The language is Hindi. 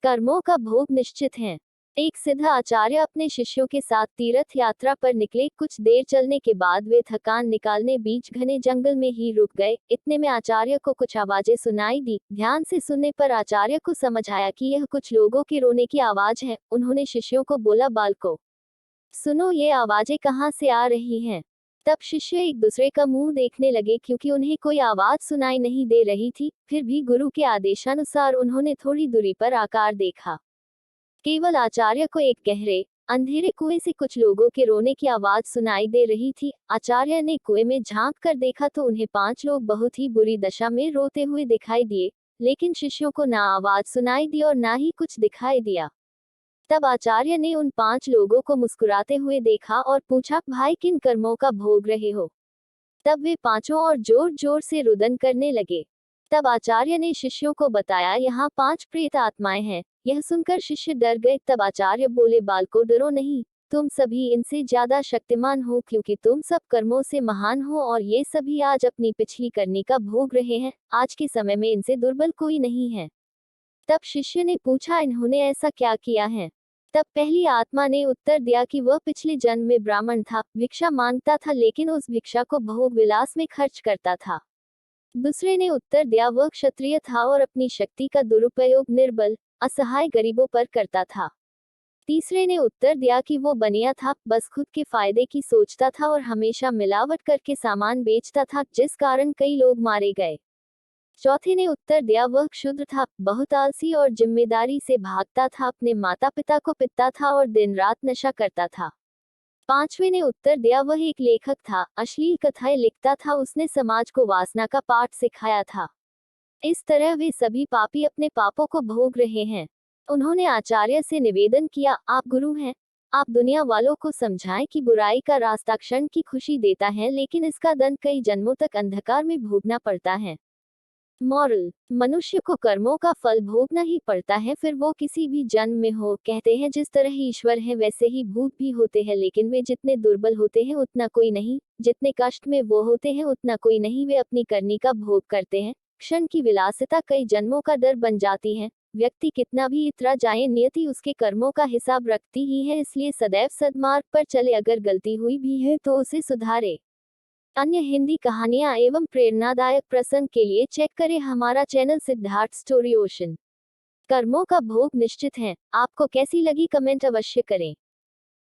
कर्मों का भोग निश्चित है। एक सिद्ध आचार्य अपने शिष्यों के साथ तीर्थ यात्रा पर निकले। कुछ देर चलने के बाद वे थकान निकालने बीच घने जंगल में ही रुक गए। इतने में आचार्य को कुछ आवाजें सुनाई दी। ध्यान से सुनने पर आचार्य को समझ आया कि यह कुछ लोगों के रोने की आवाज है। उन्होंने शिष्यों को बोला, बालकों, सुनो, ये आवाजें कहाँ से आ रही हैं? तब शिष्य एक दूसरे का मुंह देखने लगे क्योंकि उन्हें कोई आवाज सुनाई नहीं दे रही थी। फिर भी गुरु के आदेशानुसार उन्होंने थोड़ी दूरी पर आकार देखा। केवल आचार्य को एक गहरे अंधेरे कुएं से कुछ लोगों के रोने की आवाज सुनाई दे रही थी। आचार्य ने कुएं में झांक कर देखा तो उन्हें 5 लोग बहुत ही बुरी दशा में रोते हुए दिखाई दिए, लेकिन शिष्यों को ना आवाज सुनाई दी और ना ही कुछ दिखाई दिया। तब आचार्य ने उन 5 लोगों को मुस्कुराते हुए देखा और पूछा, भाई, किन कर्मों का भोग रहे हो? तब वे पांचों और जोर जोर से रुदन करने लगे। तब आचार्य ने शिष्यों को बताया, यहाँ 5 प्रेत आत्माएं हैं। यह सुनकर शिष्य डर गए। तब आचार्य बोले, बालकों, डरो नहीं, तुम सभी इनसे ज्यादा शक्तिमान हो क्योंकि तुम सब कर्मों से महान हो और ये सभी आज अपनी पिछली करनी का भोग रहे हैं। आज के समय में इनसे दुर्बल कोई नहीं है। तब शिष्य ने पूछा, इन्होंने ऐसा क्या किया है? तब पहली आत्मा ने उत्तर दिया कि वह पिछले जन्म में ब्राह्मण था, भिक्षा मांगता था, लेकिन उस भिक्षा को भोग विलास में खर्च करता था। दूसरे ने उत्तर दिया, वह क्षत्रिय था और अपनी शक्ति का दुरुपयोग निर्बल असहाय गरीबों पर करता था। तीसरे ने उत्तर दिया कि वो बनिया था, बस खुद के फायदे की सोचता था और हमेशा मिलावट करके सामान बेचता था, जिस कारण कई लोग मारे गए। चौथे ने उत्तर दिया, वह क्षुद्र था, बहुत आलसी और जिम्मेदारी से भागता था, अपने माता पिता को पिटता था और दिन रात नशा करता था। पांचवें ने उत्तर दिया, वह एक लेखक था, अश्लील कथाएं लिखता था, उसने समाज को वासना का पाठ सिखाया था। इस तरह वे सभी पापी अपने पापों को भोग रहे हैं। उन्होंने आचार्य से निवेदन किया, आप गुरु हैं, आप दुनिया वालों को समझाएं कि बुराई का रास्ता क्षण की खुशी देता है, लेकिन इसका दंड कई जन्मों तक अंधकार में भोगना पड़ता है। मॉरल, मनुष्य को कर्मों का फल भोगना ही पड़ता है, फिर वो किसी भी जन्म में हो। कहते हैं, जिस तरह ईश्वर है वैसे ही भूत भी होते हैं, लेकिन वे जितने दुर्बल होते हैं उतना कोई नहीं, जितने कष्ट में वो होते हैं उतना कोई नहीं। वे अपनी करनी का भोग करते हैं। क्षण की विलासिता कई जन्मों का डर बन जाती है। व्यक्ति कितना भी इतरा जाए, नियति उसके कर्मों का हिसाब रखती ही है, इसलिए सदैव सद्मार्ग पर चले। अगर गलती हुई भी है तो उसे सुधारे। अन्य हिंदी कहानियाँ एवं प्रेरणादायक प्रसंग के लिए चेक करें हमारा चैनल सिद्धार्थ स्टोरी ओशन। कर्मों का भोग निश्चित है। आपको कैसी लगी कमेंट अवश्य करें।